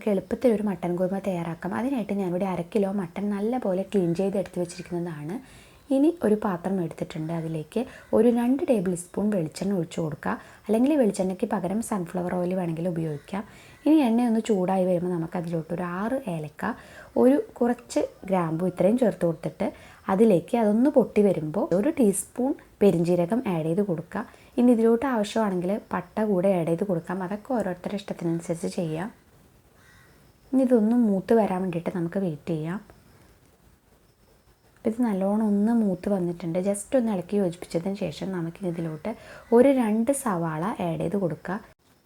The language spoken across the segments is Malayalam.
നമുക്ക് എളുപ്പത്തിൽ ഒരു മട്ടൻ കുറുമ തയ്യാറാക്കാം. അതിനായിട്ട് ഞാനിവിടെ 1/2 കിലോ മട്ടൻ നല്ലപോലെ ക്ലീൻ ചെയ്ത് എടുത്ത് വെച്ചിരിക്കുന്നതാണ്. ഇനി ഒരു പാത്രം എടുത്തിട്ടുണ്ട്. അതിലേക്ക് ഒരു 2 ടേബിൾ സ്പൂൺ വെളിച്ചെണ്ണ ഒഴിച്ചു കൊടുക്കുക. അല്ലെങ്കിൽ വെളിച്ചെണ്ണയ്ക്ക് പകരം സൺഫ്ലവർ ഓയിൽ വേണമെങ്കിൽ ഉപയോഗിക്കാം. ഇനി എണ്ണ ഒന്ന് ചൂടായി വരുമ്പോൾ നമുക്ക് അതിലോട്ട് ഒരു 6 ഏലക്ക, ഒരു കുറച്ച് ഗ്രാമ്പു ഇത്രയും ചേർത്ത് കൊടുത്തിട്ട് അതിലേക്ക് അതൊന്ന് പൊട്ടി വരുമ്പോൾ 1 ടീസ്പൂൺ പെരിഞ്ജീരകം ആഡ് ചെയ്ത് കൊടുക്കുക. ഇനി ഇതിലോട്ട് ആവശ്യമാണെങ്കിൽ പട്ട കൂടെ ആഡ് ചെയ്ത് കൊടുക്കാം. അതൊക്കെ ഓരോരുത്തരുടെ ഇഷ്ടത്തിനനുസരിച്ച് ചെയ്യാം. ഇനി ഇതൊന്ന് മൂത്ത് വരാൻ വേണ്ടിയിട്ട് നമുക്ക് വെയിറ്റ് ചെയ്യാം. ഇത് നല്ലോണം ഒന്ന് മൂത്ത് വന്നിട്ടുണ്ട്. ജസ്റ്റ് ഒന്ന് ഇളക്കി യോജിപ്പിച്ചതിന് ശേഷം നമുക്കിനി ഇതിലോട്ട് ഒരു 2 സവാള ആഡ് ചെയ്ത് കൊടുക്കുക.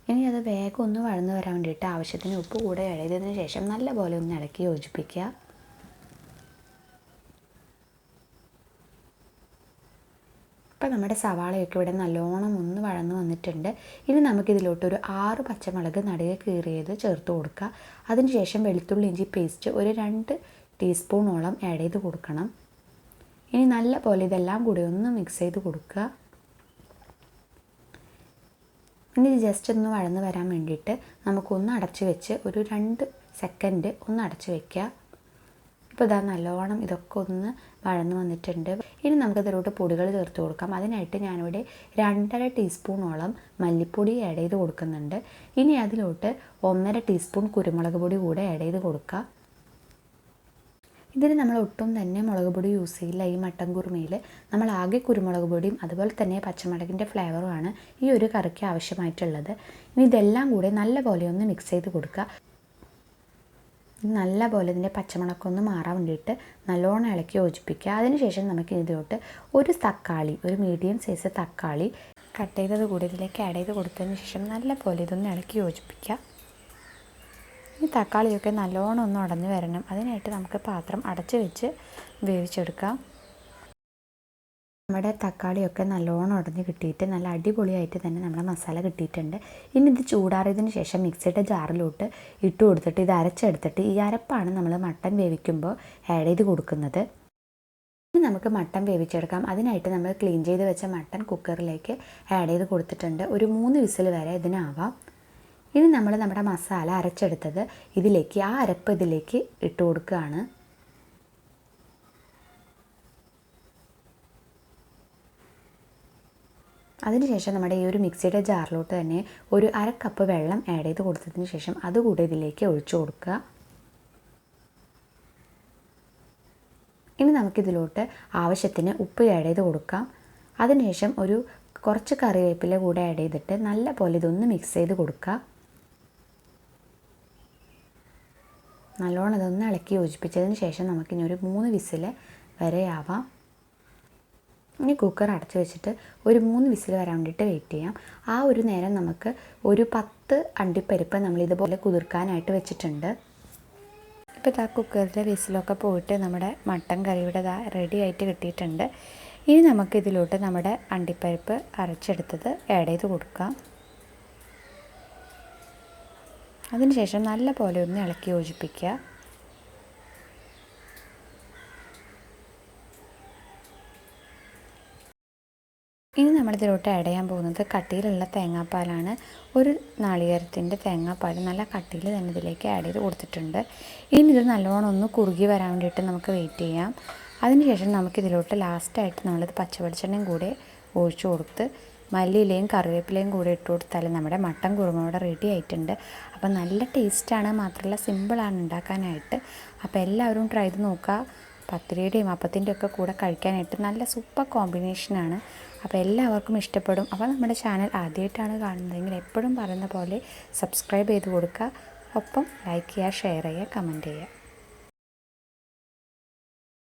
ഇനി അത് വേഗം ഒന്ന് വഴന്ന് വരാൻ വേണ്ടിയിട്ട് ആവശ്യത്തിന് ഉപ്പ് കൂടെ ആഡ് ചെയ്തതിന് ശേഷം നല്ലപോലെ ഒന്ന് ഇളക്കി യോജിപ്പിക്കുക. ഇപ്പോൾ നമ്മുടെ സവാളയൊക്കെ ഇവിടെ നല്ലോണം ഒന്ന് വഴന്ന് വന്നിട്ടുണ്ട്. ഇനി നമുക്കിതിലോട്ട് ഒരു 6 പച്ചമുളക് നടുകെ കീറിയത് ചേർത്ത് കൊടുക്കുക. അതിനുശേഷം വെളുത്തുള്ളി ഇഞ്ചി പേസ്റ്റ് ഒരു 2 ടീസ്പൂണോളം ആഡ് ചെയ്ത് കൊടുക്കണം. ഇനി നല്ല പോലെ ഇതെല്ലാം കൂടി ഒന്ന് മിക്സ് ചെയ്ത് കൊടുക്കുക. ഇനി ജസ്റ്റ് ഒന്ന് വഴന്ന് വരാൻ വേണ്ടിയിട്ട് നമുക്കൊന്ന് അടച്ച് വെച്ച് ഒരു 2 സെക്കൻഡ് ഒന്ന് അടച്ച് വയ്ക്കുക. ഇപ്പോൾ ഇതാ നല്ലോണം ഇതൊക്കെ ഒന്ന് വഴന്ന് വന്നിട്ടുണ്ട്. ഇനി നമുക്കതിലോട്ട് പൊടികൾ ചേർത്ത് കൊടുക്കാം. അതിനായിട്ട് ഞാനിവിടെ 2.5 ടീസ്പൂണോളം മല്ലിപ്പൊടി ആഡ് ചെയ്ത് കൊടുക്കുന്നുണ്ട്. ഇനി അതിലോട്ട് 1.5 ടീസ്പൂൺ കുരുമുളക് പൊടി കൂടെ ആഡ് ചെയ്ത് കൊടുക്കുക. ഇതിന് നമ്മൾ ഒട്ടും തന്നെ മുളക് പൊടി യൂസ് ചെയ്യില്ല. ഈ മട്ടൻ കുറുമയിൽ നമ്മൾ ആകെ കുരുമുളക് പൊടിയും അതുപോലെ തന്നെ പച്ചമുളകിൻ്റെ ഫ്ലേവറുമാണ് ഈ ഒരു കറിക്ക് ആവശ്യമായിട്ടുള്ളത്. ഇനി ഇതെല്ലാം കൂടെ നല്ലപോലെ ഒന്ന് മിക്സ് ചെയ്ത് കൊടുക്കുക. നല്ലപോലെ ഇതിൻ്റെ പച്ചമുളകൊന്ന് മാറാൻ വേണ്ടിയിട്ട് നല്ലോണം ഇളക്കി യോജിപ്പിക്കുക. അതിനുശേഷം നമുക്ക് ഇതിലോട്ട് ഒരു തക്കാളി, ഒരു മീഡിയം സൈസ് തക്കാളി കട്ട് ചെയ്തത് കൂടി ഇതിലേക്ക് ആഡ് ചെയ്ത് കൊടുത്തതിന് ശേഷം നല്ലപോലെ ഇതൊന്ന് ഇളക്കി യോജിപ്പിക്കുക. ഈ തക്കാളിയൊക്കെ നല്ലോണം ഒന്ന് ഉടഞ്ഞ് വരണം. അതിനായിട്ട് നമുക്ക് പാത്രം അടച്ച് വെച്ച് വേവിച്ചെടുക്കാം. നമ്മുടെ തക്കാളിയൊക്കെ നല്ലോണം ഉടഞ്ഞ് കിട്ടിയിട്ട് നല്ല അടിപൊളിയായിട്ട് തന്നെ നമ്മുടെ മസാല കിട്ടിയിട്ടുണ്ട്. ഇനി ഇത് ചൂടാറിയതിന് ശേഷം മിക്സിയുടെ ജാറിലോട്ട് ഇട്ട് കൊടുത്തിട്ട് ഇത് അരച്ചെടുത്തിട്ട് ഈ അരപ്പാണ് നമ്മൾ മട്ടൻ വേവിക്കുമ്പോൾ ആഡ് ചെയ്ത് കൊടുക്കുന്നത്. ഇനി നമുക്ക് മട്ടൻ വേവിച്ചെടുക്കാം. അതിനായിട്ട് നമ്മൾ ക്ലീൻ ചെയ്ത് വെച്ച മട്ടൻ കുക്കറിലേക്ക് ആഡ് ചെയ്ത് കൊടുത്തിട്ടുണ്ട്. ഒരു 3 വിസിൽ വരെ ഇതിനാവാം. ഇനി നമ്മൾ നമ്മുടെ മസാല അരച്ചെടുത്തത് ഇതിലേക്ക് ആ അരപ്പ് ഇതിലേക്ക് ഇട്ട് കൊടുക്കുകയാണ്. അതിനുശേഷം നമ്മുടെ ഈ ഒരു മിക്സിയുടെ ജാറിലോട്ട് തന്നെ ഒരു 1/2 കപ്പ് വെള്ളം ആഡ് ചെയ്ത് കൊടുത്തതിന് ശേഷം അതുകൂടെ ഇതിലേക്ക് ഒഴിച്ചു കൊടുക്കുക. ഇനി നമുക്കിതിലോട്ട് ആവശ്യത്തിന് ഉപ്പ് ആഡ് ചെയ്ത് കൊടുക്കാം. അതിനുശേഷം ഒരു കുറച്ച് കറിവേപ്പില കൂടെ ആഡ് ചെയ്തിട്ട് നല്ല പോലെ ഇതൊന്ന് മിക്സ് ചെയ്ത് കൊടുക്കുക. നല്ലോണം ഇതൊന്ന് ഇളക്കി യോജിപ്പിച്ചതിന് ശേഷം നമുക്കിനി ഒരു 3 വിസിൽ വരെ ആവാം. ഇനി കുക്കർ അടച്ച് വെച്ചിട്ട് ഒരു 3 വിസിൽ വരാൻ വേണ്ടിയിട്ട് വെയിറ്റ് ചെയ്യാം. ആ ഒരു നേരം നമുക്ക് ഒരു 10 അണ്ടിപ്പരിപ്പ് നമ്മളിതുപോലെ കുതിർക്കാനായിട്ട് വെച്ചിട്ടുണ്ട്. ഇപ്പോൾ ഇതാ കുക്കറിലെ വിസിലൊക്കെ പോയിട്ട് നമ്മുടെ മട്ടൻ കറി ഇവിടെ റെഡി ആയിട്ട് കിട്ടിയിട്ടുണ്ട്. ഇനി നമുക്കിതിലോട്ട് നമ്മുടെ അണ്ടിപ്പരിപ്പ് അരച്ചെടുത്തത് ആഡ് ചെയ്ത് കൊടുക്കാം. അതിനുശേഷം നല്ല പോലെ ഒന്ന് ഇളക്കി യോജിപ്പിക്കുക. ഇനി നമ്മളിതിലോട്ട് ആഡ് ചെയ്യാൻ പോകുന്നത് കട്ടിയിലുള്ള തേങ്ങാപ്പാലാണ്. ഒരു നാളികേരത്തിൻ്റെ തേങ്ങാപ്പാൽ നല്ല കട്ടിയിൽ തന്നെ ഇതിലേക്ക് ആഡ് ചെയ്ത് കൊടുത്തിട്ടുണ്ട്. ഇനി ഇത് നല്ലോണം ഒന്ന് കുറുകി വരാൻ വേണ്ടിയിട്ട് നമുക്ക് വെയിറ്റ് ചെയ്യാം. അതിനുശേഷം നമുക്കിതിലോട്ട് ലാസ്റ്റായിട്ട് നമ്മളിത് പച്ചവെളിച്ചെണ്ണയും കൂടെ ഒഴിച്ചു കൊടുത്ത് മല്ലിയിലയും കറിവേപ്പിലയും കൂടെ ഇട്ട് കൊടുത്താൽ നമ്മുടെ മട്ടൻ കുറുമ ഇവിടെ റെഡി ആയിട്ടുണ്ട്. അപ്പോൾ നല്ല ടേസ്റ്റാണ്, മാത്രമല്ല സിമ്പിളാണ് ഉണ്ടാക്കാനായിട്ട്. അപ്പോൾ എല്ലാവരും ട്രൈ ചെയ്ത് നോക്കുക. പത്തിരിയുടെയും അപ്പത്തിൻ്റെ ഒക്കെ കൂടെ കഴിക്കാനായിട്ട് നല്ല സൂപ്പർ കോമ്പിനേഷനാണ്. അപ്പോൾ എല്ലാവർക്കും ഇഷ്ടപ്പെടും. അപ്പോൾ നമ്മുടെ ചാനൽ ആദ്യമായിട്ടാണ് കാണുന്നതെങ്കിൽ എപ്പോഴും പറയുന്ന പോലെ സബ്സ്ക്രൈബ് ചെയ്ത് കൊടുക്കുക. ഒപ്പം ലൈക്ക് ചെയ്യുക, ഷെയർ ചെയ്യുക, കമൻറ്റ് ചെയ്യുക.